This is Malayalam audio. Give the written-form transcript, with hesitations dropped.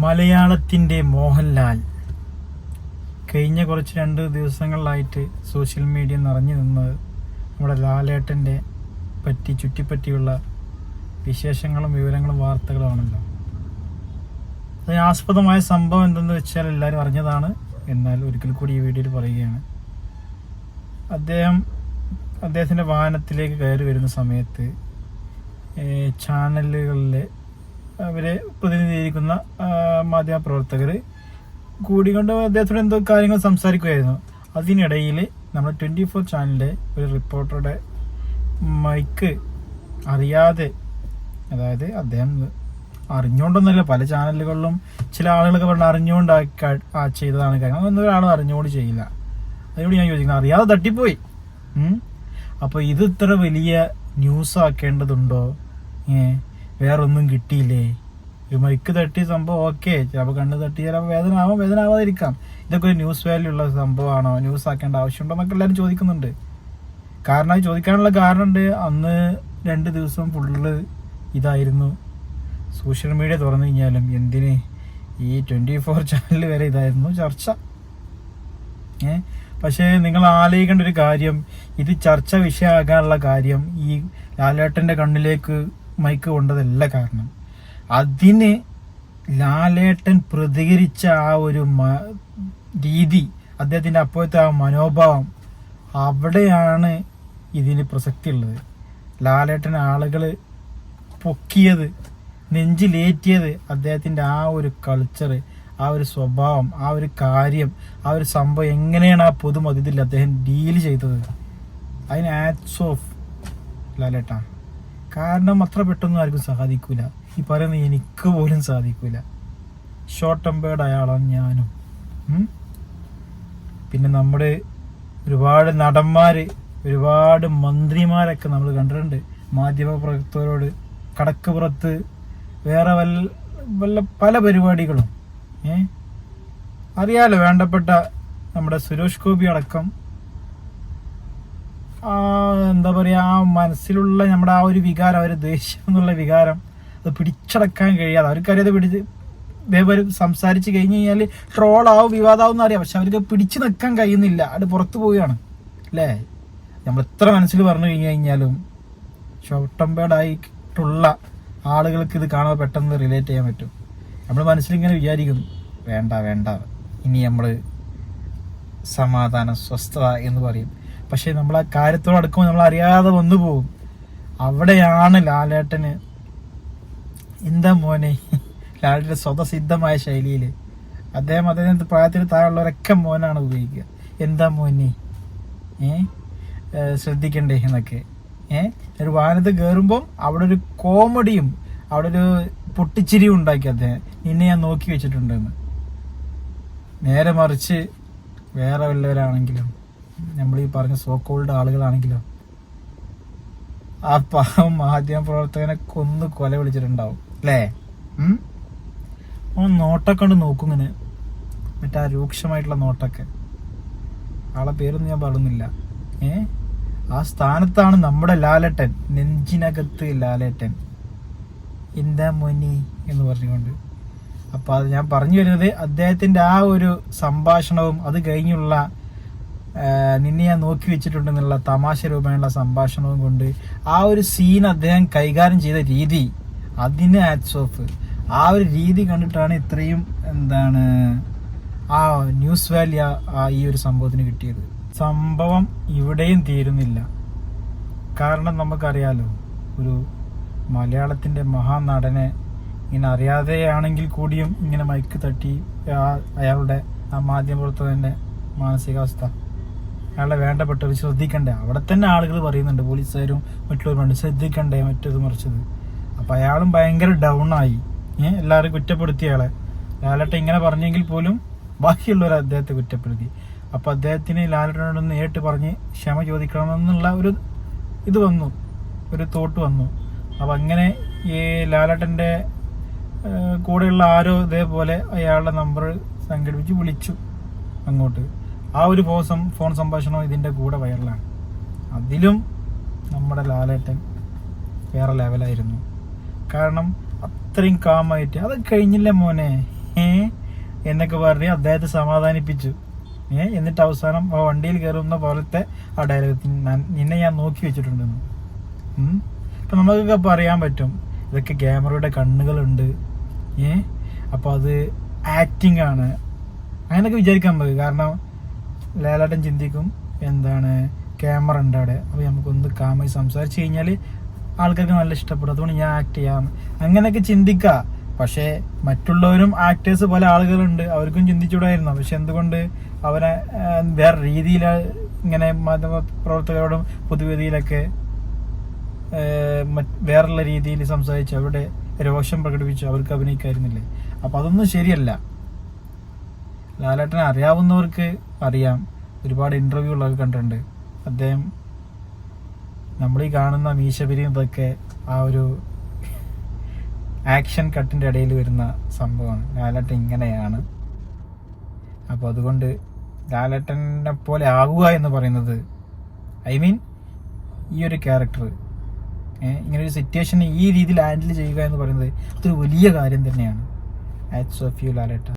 മലയാളത്തിൻ്റെ മോഹൻലാൽ കഴിഞ്ഞ കുറച്ച് 2 ദിവസങ്ങളിലായിട്ട് സോഷ്യൽ മീഡിയ നിറഞ്ഞു നിന്നത് നമ്മുടെ ലാലേട്ടൻ്റെ ചുറ്റിപ്പറ്റിയുള്ള വിശേഷങ്ങളും വിവരങ്ങളും വാർത്തകളുമാണല്ലോ. അതിനാസ്പദമായ സംഭവം എന്തെന്ന് വെച്ചാൽ എല്ലാവരും അറിഞ്ഞതാണ്. എന്നാൽ ഒരിക്കൽ കൂടി ഈ വീഡിയോയിൽ പറയുകയാണ്. അദ്ദേഹത്തിൻ്റെ വാഹനത്തിലേക്ക് കയറി വരുന്ന സമയത്ത് ചാനലുകളിലെ അവരെ പ്രതിനിധീകരിക്കുന്ന മാധ്യമപ്രവർത്തകർ കൂടിക്കൊണ്ട് അദ്ദേഹത്തോട് എന്തോ കാര്യങ്ങൾ സംസാരിക്കുകയായിരുന്നു. അതിനിടയിൽ നമ്മുടെ 24 ചാനലിലെ ഒരു റിപ്പോർട്ടറുടെ മൈക്ക് അറിയാതെ, അതായത് അദ്ദേഹം അറിഞ്ഞുകൊണ്ടൊന്നുമില്ല, പല ചാനലുകളിലും ചില ആളുകളൊക്കെ പറഞ്ഞാൽ അറിഞ്ഞുകൊണ്ട് ചെയ്തതാണ് കാര്യം. അതൊന്നും ഒരാളും അറിഞ്ഞുകൊണ്ട് ചെയ്യില്ല. അതിനോട് ഞാൻ ചോദിക്കുന്നത്, അറിയാതെ തട്ടിപ്പോയി. അപ്പോൾ ഇത് ഇത്ര വലിയ ന്യൂസ് ആക്കേണ്ടതുണ്ടോ? വേറൊന്നും കിട്ടിയില്ലേ? ഒരു മൈക്ക് തട്ടിയ സംഭവം ഓക്കെ, ചിലപ്പോൾ കണ്ണ് തട്ടി ചിലപ്പോൾ വേദന ആവാതിരിക്കാം. ഇതൊക്കെ ഒരു ന്യൂസ് വാല്യൂ ഉള്ള സംഭവമാണോ? ന്യൂസ് ആക്കേണ്ട ആവശ്യമുണ്ടോ എന്നൊക്കെ എല്ലാവരും ചോദിക്കുന്നുണ്ട്. കാരണം അത് ചോദിക്കാനുള്ള കാരണമുണ്ട്. അന്ന് 2 ദിവസം ഫുള്ള് ഇതായിരുന്നു. സോഷ്യൽ മീഡിയ തുറന്നു കഴിഞ്ഞാലും എന്തിന് ഈ 24 ചാനൽ വരെ ഇതായിരുന്നു ചർച്ച. പക്ഷേ നിങ്ങൾ ആലോചിക്കേണ്ട ഒരു കാര്യം, ഇത് ചർച്ച വിഷയമാകാനുള്ള കാര്യം ഈ ലാലേട്ടൻ്റെ കണ്ണിലേക്ക് മൈക്ക് കൊണ്ടതല്ല. കാരണം അതിന് ലാലേട്ടൻ പ്രതികരിച്ച ആ ഒരു രീതി, അദ്ദേഹത്തിൻ്റെ അപ്പോഴത്തെ ആ മനോഭാവം, അവിടെയാണ് ഇതിന് പ്രസക്തി ഉള്ളത്. ലാലേട്ടൻ ആളുകൾ പൊക്കിയത്, നെഞ്ചിലേറ്റിയത് അദ്ദേഹത്തിൻ്റെ ആ ഒരു കൾച്ചർ, ആ ഒരു സ്വഭാവം, ആ ഒരു കാര്യം, ആ ഒരു സംഭവം എങ്ങനെയാണ് ആ പൊതുമധ്യത്തിൽ അദ്ദേഹം ഡീൽ ചെയ്തത്. അതിന് ആറ്റ്സ് ഓഫ് ലാലേട്ട. കാരണം അത്ര പെട്ടെന്ന് ആർക്കും സാധിക്കൂല. ഈ പറയുന്നത് എനിക്ക് പോലും സാധിക്കൂല. ഷോർട്ട് ടെമ്പേർഡ് അയാളാണ് ഞാനും. പിന്നെ നമ്മുടെ ഒരുപാട് നടന്മാർ, ഒരുപാട് മന്ത്രിമാരൊക്കെ നമ്മൾ കണ്ടിട്ടുണ്ട് മാധ്യമപ്രവർത്തകരോട് കടക്കുപുറത്ത് വേറെ വല്ല പല പരിപാടികളും. അറിയാലോ, വേണ്ടപ്പെട്ട നമ്മുടെ സുരേഷ് ഗോപി അടക്കം എന്താ പറയുക, ആ മനസ്സിലുള്ള നമ്മുടെ ആ ഒരു വികാരം, ആ ഒരു ദേഷ്യം എന്നുള്ള വികാരം, അത് പിടിച്ചടക്കാൻ കഴിയാതെ അവർക്കറിയാതെ ഇതേപോലെ സംസാരിച്ച് കഴിഞ്ഞ് കഴിഞ്ഞാൽ ട്രോളാവും, വിവാദമാവും എന്നറിയാം. പക്ഷെ അവർക്ക് പിടിച്ചു നിൽക്കാൻ കഴിയുന്നില്ല. അത് പുറത്തു പോവുകയാണ് അല്ലേ? നമ്മൾ എത്ര മനസ്സിൽ പറഞ്ഞു കഴിഞ്ഞാലും ഷോർട്ട് ടെമ്പേർഡ് ആയിട്ടുള്ള ആളുകൾക്ക് ഇത് കാണാൻ പെട്ടെന്ന് റിലേറ്റ് ചെയ്യാൻ പറ്റും. നമ്മൾ മനസ്സിലിങ്ങനെ വിചാരിക്കും, വേണ്ട ഇനി നമ്മൾ സമാധാനം, സ്വസ്ഥത എന്ന് പറയും. പക്ഷെ നമ്മൾ ആ കാര്യത്തോട് അടുക്കുമ്പോൾ നമ്മൾ അറിയാതെ വന്നു പോകും. അവിടെയാണ് ലാലേട്ടന് എന്താ മോനെ, ലാലേട്ടൻ്റെ സ്വതസിദ്ധമായ ശൈലിയിൽ അദ്ദേഹത്തിൻ്റെ പ്രായത്തിന് താഴെയുള്ളവരൊക്കെ മോനാണ് ഉപയോഗിക്കുക. എന്താ മോനെ ശ്രദ്ധിക്കണ്ടേ എന്നൊക്കെ. ഒരു വാഹനത്തിൽ കയറുമ്പം അവിടെ ഒരു കോമഡിയും അവിടെ ഒരു പൊട്ടിച്ചിരിയും ഉണ്ടാക്കി അദ്ദേഹം. നിന്നെ ഞാൻ നോക്കി വെച്ചിട്ടുണ്ടെന്ന്. നേരെ മറിച്ച് വേറെ വല്ലവരാണെങ്കിലും, നമ്മൾ ഈ പറഞ്ഞ സോക്കോൾഡ് ആളുകളാണെങ്കിലും, ആ പാവം മാധ്യമപ്രവർത്തകനെ കൊന്ന് കൊല വിളിച്ചിട്ടുണ്ടാവും അല്ലേ? നോട്ടൊക്കെ കൊണ്ട് നോക്കും ഇങ്ങനെ, മറ്റേ ആ രൂക്ഷമായിട്ടുള്ള നോട്ടൊക്കെ. ആളെ പേരൊന്നും ഞാൻ പറയുന്നില്ല. ആ സ്ഥാനത്താണ് നമ്മുടെ ലാലേട്ടൻ, നെഞ്ചിനകത്ത് ലാലേട്ടൻ. എന്താ മോനി എന്ന് പറഞ്ഞുകൊണ്ട്. അപ്പോൾ അത് ഞാൻ പറഞ്ഞു വരുന്നത്, അദ്ദേഹത്തിൻ്റെ ആ ഒരു സംഭാഷണവും അത് കഴിഞ്ഞുള്ള നിന്നെ ഞാൻ നോക്കി വെച്ചിട്ടുണ്ടെന്നുള്ള തമാശ രൂപേണയുള്ള സംഭാഷണവും കൊണ്ട് ആ ഒരു സീൻ അദ്ദേഹം കൈകാര്യം ചെയ്ത രീതി, അതിന് ഹാറ്റ്സ് ഓഫ്. ആ ഒരു രീതി കണ്ടിട്ടാണ് ഇത്രയും ആ ന്യൂസ് വാല്യൂ ഈ ഒരു സംഭവത്തിന് കിട്ടിയത്. സംഭവം ഇവിടെയും തീരുന്നില്ല. കാരണം നമുക്കറിയാലോ, ഒരു മലയാളത്തിൻ്റെ മഹാനടനെ ഇങ്ങനെ അറിയാതെയാണെങ്കിൽ കൂടിയും ഇങ്ങനെ മൈക്ക് തട്ടി അയാളുടെ ആ മാധ്യമപ്രവർത്തകൻ്റെ മാനസികാവസ്ഥ, അയാളെ വേണ്ടപ്പെട്ടവർ ശ്രദ്ധിക്കണ്ടേ? അവിടെ തന്നെ ആളുകൾ പറയുന്നുണ്ട്, പോലീസുകാരും മറ്റുള്ളവരുണ്ട്, ശ്രദ്ധിക്കണ്ടേ മറ്റത് മറിച്ചത്. അപ്പം അയാളും ഭയങ്കര ഡൗൺ ആയി. എല്ലാവരും കുറ്റപ്പെടുത്തി അയാളെ. ലാലേട്ടൻ ഇങ്ങനെ പറഞ്ഞെങ്കിൽ പോലും ബാക്കിയുള്ളവർ അദ്ദേഹത്തെ കുറ്റപ്പെടുത്തി. അപ്പം അദ്ദേഹത്തിന് ലാലേട്ടനോടൊന്ന് നേരിട്ട് പറഞ്ഞ് ക്ഷമ ചോദിക്കണമെന്നുള്ള ഒരു ഇത് വന്നു, ഒരു തോട്ട് വന്നു. അപ്പം അങ്ങനെ ഈ ലാലേട്ടൻ്റെ കൂടെയുള്ള ആരോ ഇതേപോലെ അയാളുടെ നമ്പർ സംഘടിപ്പിച്ച് വിളിച്ചു അങ്ങോട്ട്. ആ ഒരു ഫോൺ സംഭാഷണം ഇതിൻ്റെ കൂടെ വൈറലാണ്. അതിലും നമ്മുടെ ലാലേട്ടൻ വേറെ ലെവലായിരുന്നു. കാരണം അത്രയും കാമായിട്ട് അത് കഴിഞ്ഞില്ല മോനെ, എന്നൊക്കെ പറഞ്ഞ് അദ്ദേഹത്തെ സമാധാനിപ്പിച്ചു. എന്നിട്ട് അവസാനം ആ വണ്ടിയിൽ കയറുന്ന പോലത്തെ ആ ഡയലോഗ് നിന്നെ ഞാൻ നോക്കി വെച്ചിട്ടുണ്ടെന്ന്. അപ്പം നമുക്കൊക്കെ പറയാൻ പറ്റും ഇതൊക്കെ ക്യാമറയുടെ കണ്ണുകളുണ്ട്, അപ്പോൾ അത് ആക്ടിങ് ആണ് അങ്ങനെയൊക്കെ വിചാരിക്കാൻ പറ്റും. കാരണം ലാലേട്ടൻ ചിന്തിക്കും എന്താണ് ക്യാമറ ഉണ്ട് അവിടെ, അപ്പോൾ നമുക്കൊന്ന് കാമായി സംസാരിച്ച് കഴിഞ്ഞാൽ ആൾക്കാർക്ക് നല്ല ഇഷ്ടപ്പെടും, അതുകൊണ്ട് ഞാൻ ആക്ട് ചെയ്യാം അങ്ങനെയൊക്കെ ചിന്തിക്കാം. പക്ഷേ മറ്റുള്ളവരും ആക്ടേഴ്സ് പല ആളുകളുണ്ട്, അവർക്കും ചിന്തിച്ചുകൂടായിരുന്നു. പക്ഷെ എന്തുകൊണ്ട് അവരെ വേറെ രീതിയിൽ ഇങ്ങനെ മാധ്യമ പ്രവർത്തകരോടും പൊതുവേദിയിലൊക്കെ വേറുള്ള രീതിയിൽ സംസാരിച്ച് അവരുടെ രോഷം പ്രകടിപ്പിച്ചു, അവർക്ക് അഭിനയിക്കായിരുന്നില്ലേ? അപ്പം അതൊന്നും ശരിയല്ല. ലാലേട്ടനെ അറിയാവുന്നവർക്ക് അറിയാം, ഒരുപാട് ഇന്റർവ്യൂകളൊക്കെ കണ്ടിട്ടുണ്ട്. അദ്ദേഹം നമ്മളീ കാണുന്ന മീശപിരിയും ഇതൊക്കെ ആ ഒരു ആക്ഷൻ കട്ടിൻ്റെ ഇടയിൽ വരുന്ന സംഭവമാണ്. ലാലേട്ടൻ ഇങ്ങനെയാണ്. അപ്പോൾ അതുകൊണ്ട് ലാലേട്ടനെ പോലെ ആകുക എന്ന് പറയുന്നത്, ഐ മീൻ ഈ ഒരു ക്യാരക്ടർ ഇങ്ങനൊരു സിറ്റുവേഷൻ ഈ രീതിയിൽ ഹാൻഡിൽ ചെയ്യുക എന്ന് പറയുന്നത് അതൊരു വലിയ കാര്യം തന്നെയാണ്. ഹാറ്റ്സ് ഓഫ് യു ലാലേട്ടൻ.